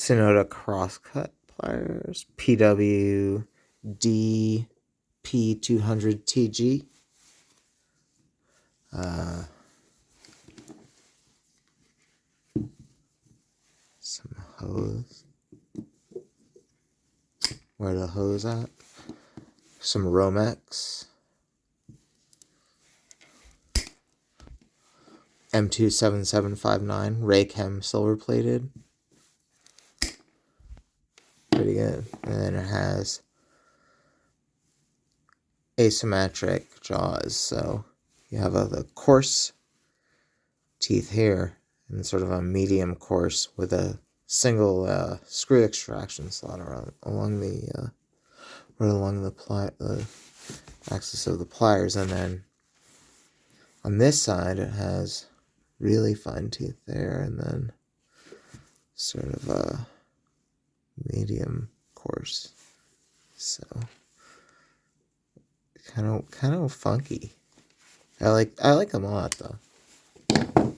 Tsunoda crosscut pliers, PW-DP200TG. Some hose. Where the hose at? Some Romex. M27759 Raychem silver plated. Pretty good. And then it has asymmetric jaws, so you have the coarse teeth here and sort of a medium coarse with a single screw extraction slot along the axis of the pliers, and then on this side it has really fine teeth there, and then sort of a medium coarse. So kind of funky. I like them a lot though.